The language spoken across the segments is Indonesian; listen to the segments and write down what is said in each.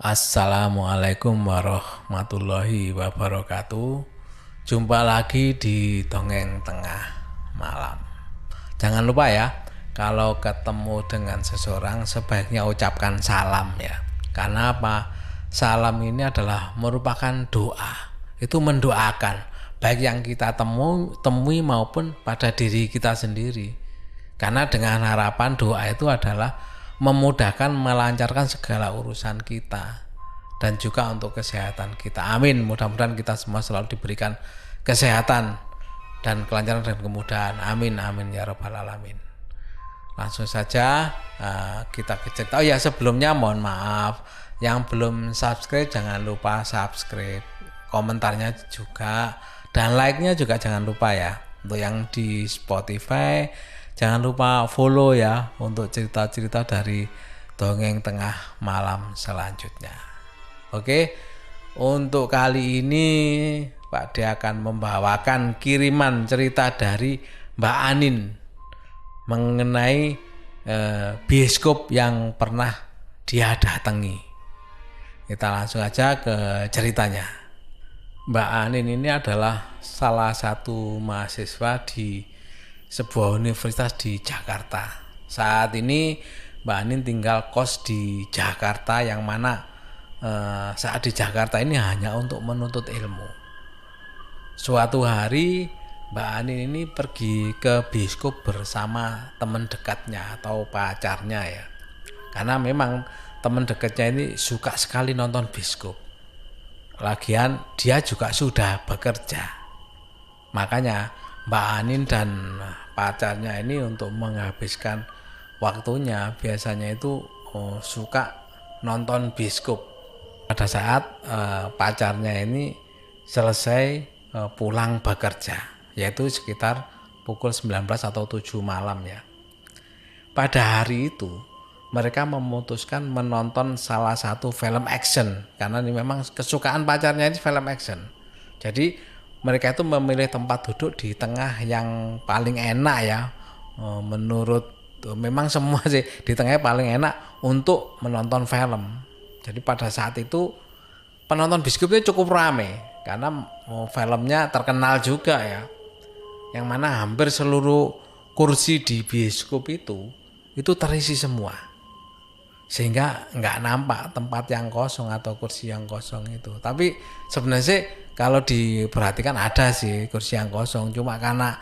Assalamualaikum warahmatullahi wabarakatuh. Jumpa lagi di Dongeng Tengah Malam. Jangan lupa ya, kalau ketemu dengan seseorang sebaiknya ucapkan salam ya. Karena apa? Salam ini adalah merupakan doa. Itu mendoakan baik yang kita temui maupun pada diri kita sendiri. Karena dengan harapan doa itu adalah memudahkan, melancarkan segala urusan kita dan juga untuk kesehatan kita. Amin. Mudah-mudahan kita semua selalu diberikan kesehatan dan kelancaran dan kemudahan. Amin amin ya rabbal alamin. Langsung saja kita ke cerita. Oh ya, sebelumnya mohon maaf yang belum subscribe, jangan lupa subscribe, komentarnya juga, dan like-nya juga jangan lupa ya. Untuk yang di Spotify jangan lupa follow ya untuk cerita-cerita dari Dongeng Tengah Malam selanjutnya. Oke, untuk kali ini Pak D akan membawakan kiriman cerita dari Mbak Anin mengenai bioskop yang pernah dia datangi. Kita langsung aja ke ceritanya. Mbak Anin ini adalah salah satu mahasiswa di sebuah universitas di Jakarta. Saat ini Mbak Anin tinggal kos di Jakarta, yang mana saat di Jakarta ini hanya untuk menuntut ilmu. Suatu hari Mbak Anin ini pergi ke bioskop bersama teman dekatnya atau pacarnya ya. Karena memang teman dekatnya ini suka sekali nonton bioskop. Lagian dia juga sudah bekerja. Makanya Mbak Anin dan pacarnya ini untuk menghabiskan waktunya biasanya itu suka nonton bioskop. Pada saat pacarnya ini selesai pulang bekerja, yaitu sekitar pukul 19 atau 7 malam ya. Pada hari itu mereka memutuskan menonton salah satu film action, karena ini memang kesukaan pacarnya ini film action. Jadi mereka itu memilih tempat duduk di tengah yang paling enak ya, menurut memang semua sih di tengahnya paling enak untuk menonton film. Jadi pada saat itu penonton bioskopnya cukup ramai karena filmnya terkenal juga ya, yang mana hampir seluruh kursi di bioskop itu terisi semua, sehingga nggak nampak tempat yang kosong atau kursi yang kosong itu. Tapi sebenarnya sih kalau diperhatikan ada sih kursi yang kosong, cuma karena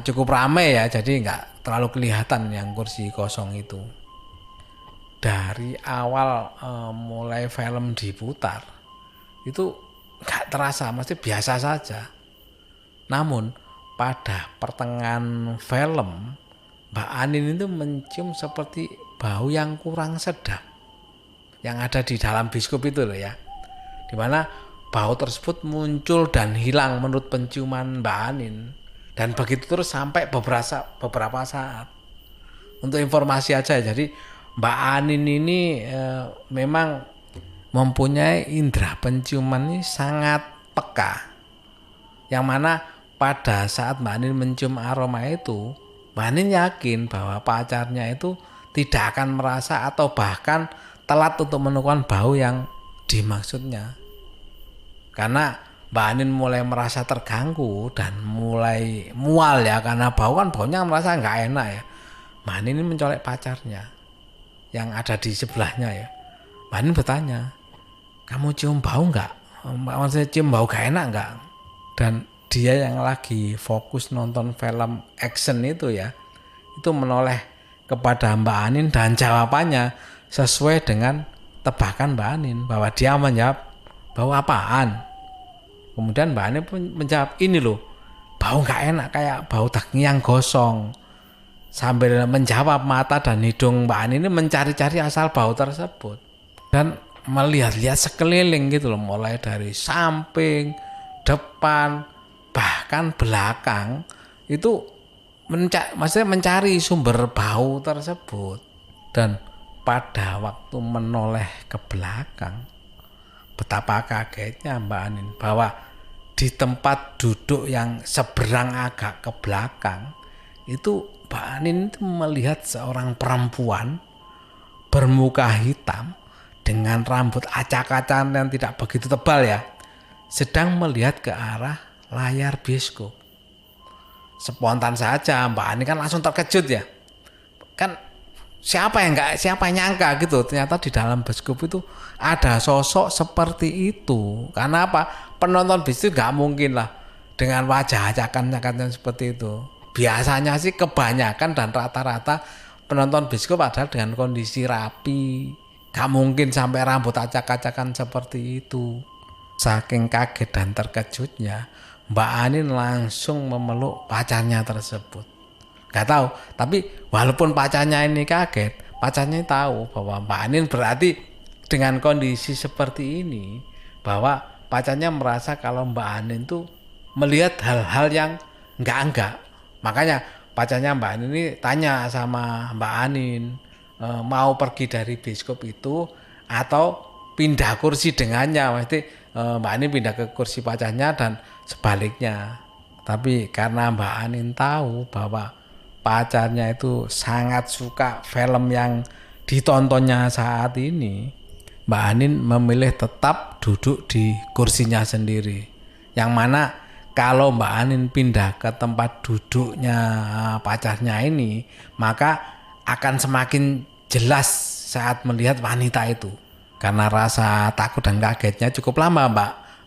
cukup ramai ya, jadi nggak terlalu kelihatan yang kursi kosong itu. Dari awal mulai film diputar itu nggak terasa, masih biasa saja. Namun pada pertengahan film Mbak Anin itu mencium seperti bau yang kurang sedap yang ada di dalam bioskop itu loh ya, dimana bau tersebut muncul dan hilang menurut penciuman Mbak Anin, dan begitu terus sampai beberapa saat. Untuk informasi aja, jadi Mbak Anin ini memang mempunyai indera penciuman ini sangat peka, yang mana pada saat Mbak Anin mencium aroma itu, Mbak Anin yakin bahwa pacarnya itu tidak akan merasa atau bahkan telat untuk menemukan bau yang dimaksudnya. Karena Mbak Anin mulai merasa terganggu dan mulai mual ya, karena baunya merasa nggak enak ya. Mbak Anin ini mencolek pacarnya yang ada di sebelahnya ya. Mbak Anin bertanya, kamu cium bau nggak? Maksudnya cium bau gak enak nggak? Dan dia yang lagi fokus nonton film action itu ya, itu menoleh kepada Mbak Anin dan jawabannya sesuai dengan tebakan Mbak Anin, bahwa dia menjawab, bau apaan? Kemudian Mbak Anin pun menjawab, ini loh, bau gak enak kayak bau daging yang gosong. Sambil menjawab, mata dan hidung Mbak Anin ini mencari-cari asal bau tersebut dan melihat-lihat sekeliling gitu loh, mulai dari samping, depan, bahkan belakang, itu maksudnya mencari sumber bau tersebut. Dan pada waktu menoleh ke belakang, betapa kagetnya Mbak Anin bahwa di tempat duduk yang seberang agak ke belakang itu Mbak Anin itu melihat seorang perempuan bermuka hitam dengan rambut acak-acakan yang tidak begitu tebal ya, sedang melihat ke arah layar bioskop. Spontan saja Mbak Ani kan langsung terkejut ya. Kan siapa yang nyangka gitu, ternyata di dalam bioskop itu ada sosok seperti itu. Karena apa? Penonton bis itu nggak mungkin lah dengan wajah acakan-acakan seperti itu. Biasanya sih kebanyakan dan rata-rata penonton bioskop adalah dengan kondisi rapi. Gak mungkin sampai rambut acak-acakan seperti itu. Saking kaget dan terkejutnya, Mbak Anin langsung memeluk pacarnya tersebut. Gak tahu, tapi walaupun pacarnya ini kaget, pacarnya tahu bahwa Mbak Anin berarti dengan kondisi seperti ini, bahwa pacarnya merasa kalau Mbak Anin tuh melihat hal-hal yang enggak. Makanya pacarnya Mbak Anin ini tanya sama Mbak Anin, mau pergi dari bioskop itu atau pindah kursi dengannya. Maksudnya Mbak Anin pindah ke kursi pacarnya dan sebaliknya. Tapi karena Mbak Anin tahu bahwa pacarnya itu sangat suka film yang ditontonnya saat ini, Mbak Anin memilih tetap duduk di kursinya sendiri. Yang mana kalau Mbak Anin pindah ke tempat duduknya pacarnya ini, maka akan semakin jelas saat melihat wanita itu. Karena rasa takut dan kagetnya cukup lama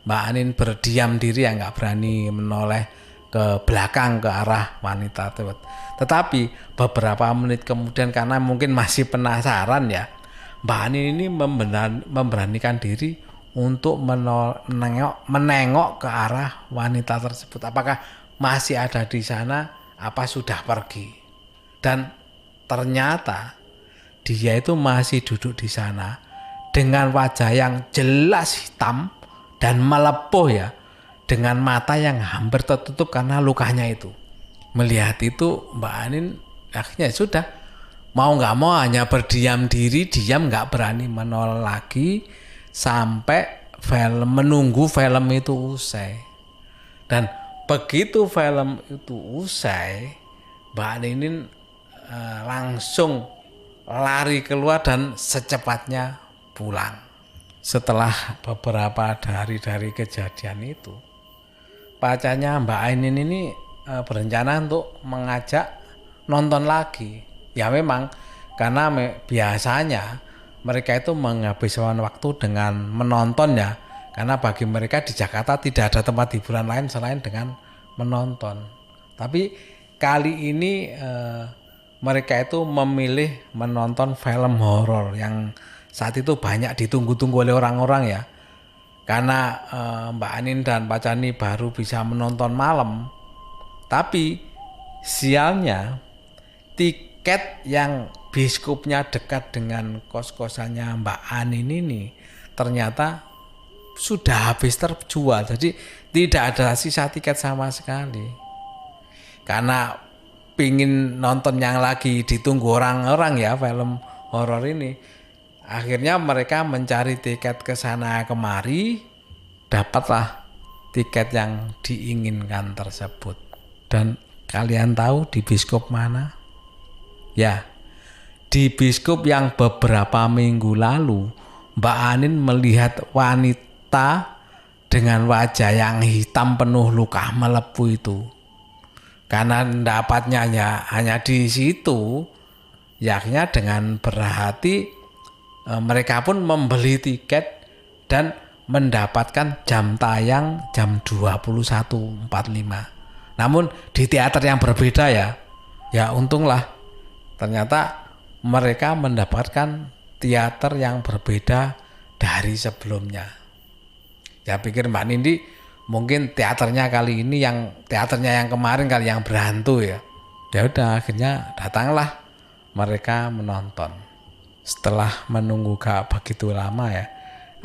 Mbak Anin berdiam diri ya, nggak berani menoleh ke belakang ke arah wanita tersebut. Tetapi beberapa menit kemudian karena mungkin masih penasaran ya, Mbak Anin ini memberanikan diri untuk menengok ke arah wanita tersebut. Apakah masih ada di sana? Apa sudah pergi? Dan ternyata dia itu masih duduk di sana dengan wajah yang jelas hitam dan melepuh ya, dengan mata yang hampir tertutup karena lukanya itu. Melihat itu Mbak Anin akhirnya sudah mau nggak mau hanya berdiam diri, diam nggak berani menoleh lagi sampai menunggu film itu usai. Dan begitu film itu usai, Mbak Anin langsung lari keluar dan secepatnya pulang. Setelah beberapa hari dari kejadian itu, pacarnya Mbak Anin ini berencana untuk mengajak nonton lagi. Ya memang karena biasanya mereka itu menghabiskan waktu dengan menonton ya. Karena bagi mereka di Jakarta tidak ada tempat hiburan lain selain dengan menonton. Tapi kali ini mereka itu memilih menonton film horor yang saat itu banyak ditunggu-tunggu oleh orang-orang ya. Karena Mbak Anin dan Pak Cani baru bisa menonton malam. Tapi sialnya tiket yang bioskopnya dekat dengan kos-kosannya Mbak Anin ini ternyata sudah habis terjual. Jadi tidak ada sisa tiket sama sekali. Karena pingin nonton yang lagi ditunggu orang-orang ya film horor ini, akhirnya mereka mencari tiket ke sana kemari, dapatlah tiket yang diinginkan tersebut. Dan kalian tahu di bioskop mana? Ya, di bioskop yang beberapa minggu lalu Mbak Anin melihat wanita dengan wajah yang hitam penuh luka melepuh itu. Karena dapatnya hanya di situ, yaknya dengan berhati mereka pun membeli tiket dan mendapatkan jam tayang jam 21.45. Namun di teater yang berbeda ya. Ya untunglah ternyata mereka mendapatkan teater yang berbeda dari sebelumnya. Ya pikir Mbak Nindi mungkin teaternya kali ini teaternya yang kemarin kali yang berhantu ya. Ya udah akhirnya datanglah mereka menonton. Setelah menunggu gak begitu lama ya,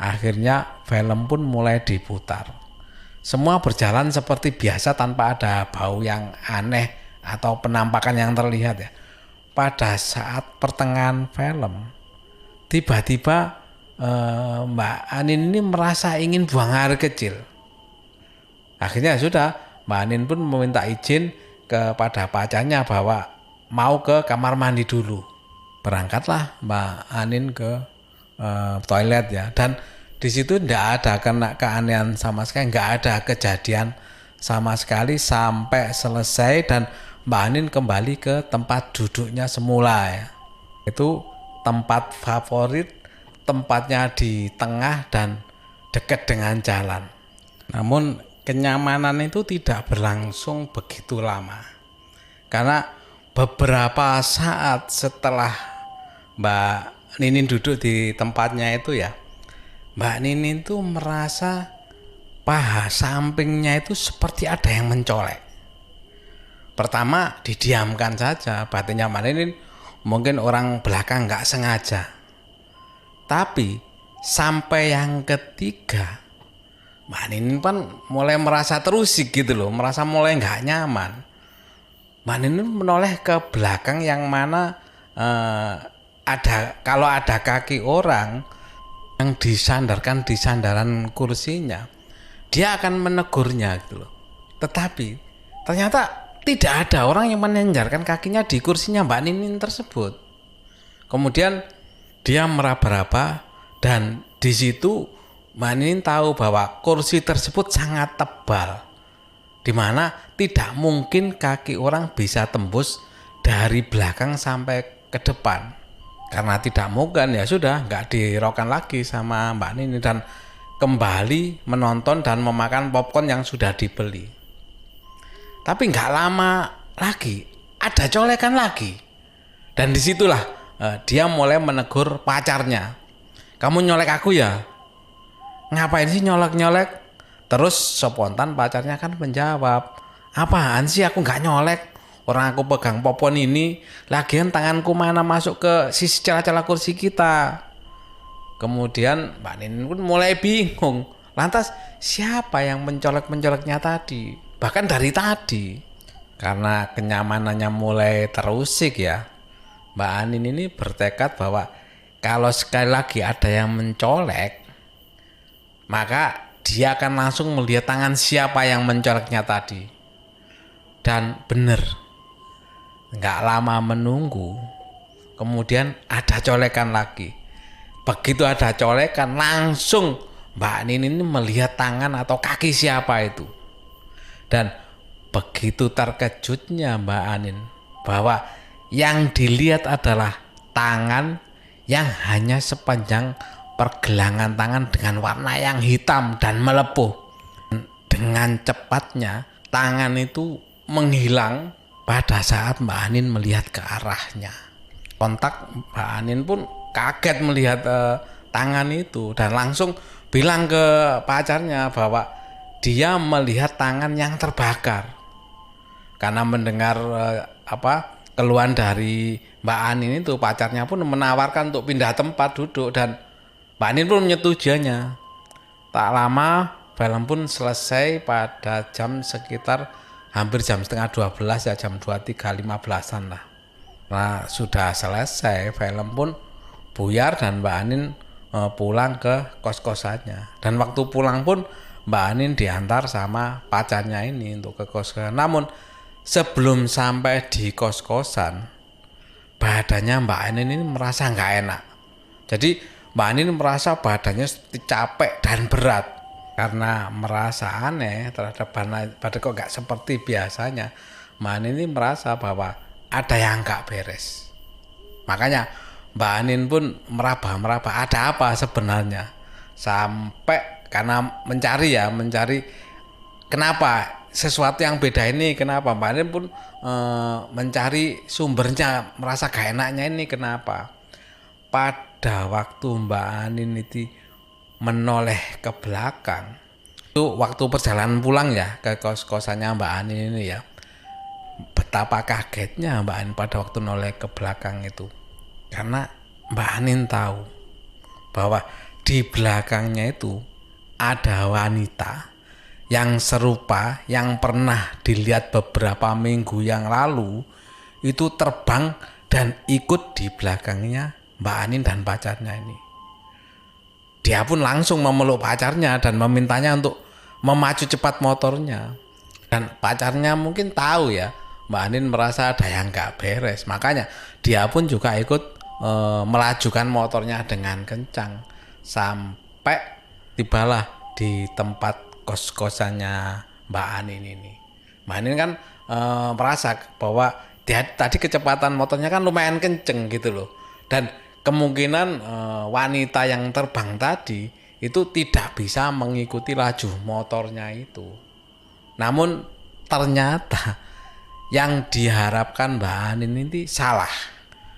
akhirnya film pun mulai diputar. Semua berjalan seperti biasa tanpa ada bau yang aneh atau penampakan yang terlihat ya. Pada saat pertengahan film, tiba-tiba Mbak Anin ini merasa ingin buang air kecil. Akhirnya sudah, Mbak Anin pun meminta izin kepada pacarnya bahwa mau ke kamar mandi dulu. Berangkatlah Mbak Anin ke toilet ya, dan di situ tidak ada kena keanehan sama sekali, nggak ada kejadian sama sekali sampai selesai dan Mbak Anin kembali ke tempat duduknya semula ya. Itu tempat favorit, tempatnya di tengah dan dekat dengan jalan. Namun kenyamanan itu tidak berlangsung begitu lama, karena beberapa saat setelah Mbak Ninin duduk di tempatnya itu ya, Mbak Ninin tuh merasa paha sampingnya itu seperti ada yang mencolek. Pertama didiamkan saja, batinnya Mbak Ninin mungkin orang belakang nggak sengaja. Tapi sampai yang ketiga, Mbak Ninin kan mulai merasa terusik gitu loh, merasa mulai nggak nyaman. Mbak Ninin menoleh ke belakang yang mana kalau ada kaki orang yang disandarkan di sandaran kursinya, dia akan menegurnya gitu loh. Tetapi ternyata tidak ada orang yang menyandarkan kakinya di kursinya Mbak Ninin tersebut. Kemudian dia meraba-raba dan di situ Mbak Ninin tahu bahwa kursi tersebut sangat tebal, di mana tidak mungkin kaki orang bisa tembus dari belakang sampai ke depan. Karena tidak mungkin, ya sudah, nggak dihiraukan lagi sama Mbak Ninin dan kembali menonton dan memakan popcorn yang sudah dibeli. Tapi nggak lama lagi ada colekan lagi, dan disitulah dia mulai menegur pacarnya. "Kamu nyolek aku ya? Ngapain sih nyolek-nyolek?" Terus spontan pacarnya kan menjawab, "Apaan sih, aku nggak nyolek. Orang aku pegang popon ini, lagian tanganku mana masuk ke sisi celah-celah kursi kita." Kemudian Mbak Ninin pun mulai bingung. Lantas siapa yang mencolek-mencoleknya tadi? Bahkan dari tadi. Karena kenyamanannya mulai terusik ya, Mbak Anin ini bertekad bahwa kalau sekali lagi ada yang mencolek, maka dia akan langsung melihat tangan siapa yang mencoleknya tadi. Dan benar, nggak lama menunggu, kemudian ada colekan lagi. Begitu ada colekan, langsung Mbak Ninin ini melihat tangan atau kaki siapa itu. Dan begitu terkejutnya Mbak Anin bahwa yang dilihat adalah tangan yang hanya sepanjang pergelangan tangan dengan warna yang hitam dan melepuh. Dengan cepatnya tangan itu menghilang pada saat Mbak Anin melihat ke arahnya. Kontak Mbak Anin pun kaget melihat tangan itu dan langsung bilang ke pacarnya bahwa dia melihat tangan yang terbakar. Karena mendengar keluhan dari Mbak Anin itu, pacarnya pun menawarkan untuk pindah tempat duduk dan Mbak Anin pun menyetujuinya. Tak lama film pun selesai pada jam sekitar hampir jam setengah 12 ya, jam 23.15an lah. Nah sudah selesai film pun buyar dan Mbak Anin pulang ke kos-kosannya. Dan waktu pulang pun Mbak Anin diantar sama pacarnya ini untuk ke kos-kosan. Namun sebelum sampai di kos-kosan, badannya Mbak Anin ini merasa nggak enak. Jadi Mbak Anin merasa badannya seperti capek dan berat. Karena merasa aneh terhadap badan kok nggak seperti biasanya, Mbak Anin ini merasa bahwa ada yang nggak beres. Makanya Mbak Anin pun meraba-meraba ada apa sebenarnya. Sampai karena mencari kenapa sesuatu yang beda ini, kenapa. Mbak Anin pun mencari sumbernya, merasa gak enaknya ini kenapa. Pada waktu Mbak Anin itu menoleh ke belakang, itu waktu perjalanan pulang ya ke kos-kosannya Mbak Anin ini ya, betapa kagetnya Mbak Anin pada waktu noleh ke belakang itu. Karena Mbak Anin tahu bahwa di belakangnya itu ada wanita yang serupa yang pernah dilihat beberapa minggu yang lalu itu terbang dan ikut di belakangnya Mbak Anin dan pacarnya ini. Dia pun langsung memeluk pacarnya dan memintanya untuk memacu cepat motornya. Dan pacarnya mungkin tahu ya, Mbak Anin merasa ada yang gak beres. Makanya dia pun juga ikut melajukan motornya dengan kencang sampai tibalah di tempat kos-kosannya Mbak Anin ini. Mbak Anin kan merasa bahwa tadi kecepatan motornya kan lumayan kenceng gitu loh, dan kemungkinan wanita yang terbang tadi itu tidak bisa mengikuti laju motornya itu. Namun ternyata yang diharapkan Mbak Anin ini salah,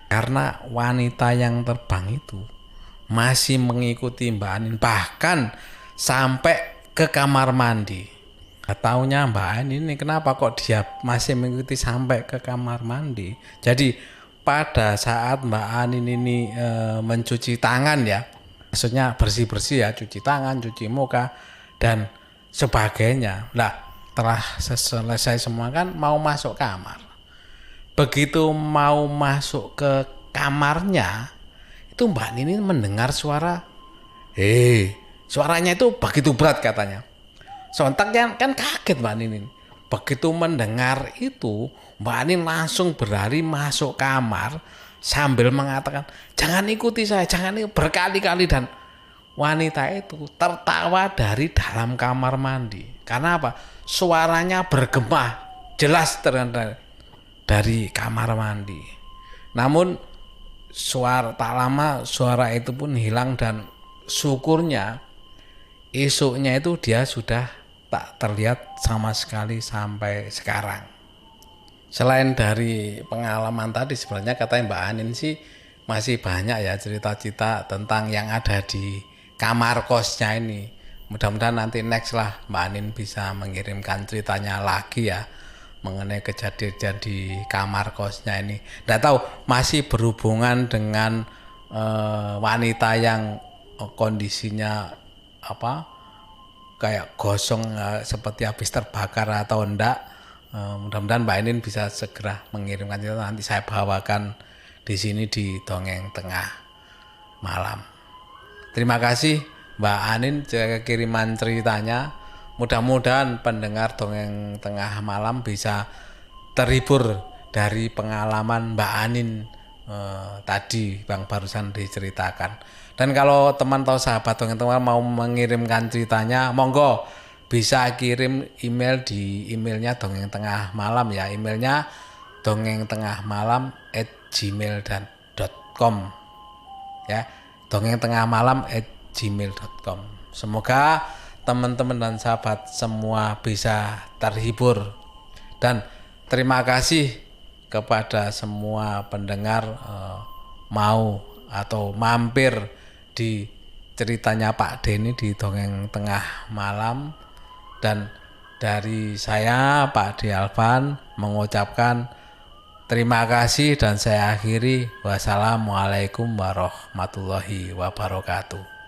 karena wanita yang terbang itu masih mengikuti Mbak Anin bahkan sampai ke kamar mandi. Taunya Mbak Anin ini kenapa kok dia masih mengikuti sampai ke kamar mandi. Jadi pada saat Mbak Anin ini mencuci tangan ya, maksudnya bersih-bersih ya, cuci tangan, cuci muka dan sebagainya. Nah, setelah selesai semua kan mau masuk kamar. Begitu mau masuk ke kamarnya, itu Mbak Anin mendengar suara, suaranya itu begitu berat katanya. Sontak kan kaget Mbak Anin. Begitu mendengar itu, Mbak Anin langsung berlari masuk kamar sambil mengatakan, jangan ikuti saya, jangan ikuti, berkali-kali. Dan wanita itu tertawa dari dalam kamar mandi. Karena apa? Suaranya bergema jelas terdengar dari kamar mandi. Namun tak lama suara itu pun hilang, dan syukurnya esoknya itu dia sudah tak terlihat sama sekali sampai sekarang. Selain dari pengalaman tadi, sebenarnya katanya Mbak Anin sih masih banyak ya cerita-cerita tentang yang ada di kamar kosnya ini. Mudah-mudahan nanti next lah Mbak Anin bisa mengirimkan ceritanya lagi ya mengenai kejadian di kamar kosnya ini. Nggak tahu masih berhubungan dengan wanita yang kondisinya kayak gosong seperti habis terbakar atau enggak. Mudah-mudahan Mbak Anin bisa segera mengirimkan cerita, nanti saya bawakan di sini di Dongeng Tengah Malam. Terima kasih Mbak Anin kiriman ceritanya. Mudah-mudahan pendengar Dongeng Tengah Malam bisa terhibur dari pengalaman Mbak Anin tadi yang barusan diceritakan. Dan kalau teman atau sahabat Dongeng Tengah mau mengirimkan ceritanya, monggo bisa kirim email di emailnya Dongeng Tengah Malam ya. Emailnya dongengtengahmalam@gmail.com ya. dongengtengahmalam@gmail.com. Semoga teman-teman dan sahabat semua bisa terhibur, dan terima kasih kepada semua pendengar mau atau mampir di ceritanya Pak Denny di Dongeng Tengah Malam. Dan dari saya Pak D. Alvan mengucapkan terima kasih, dan saya akhiri. Wassalamualaikum warahmatullahi wabarakatuh.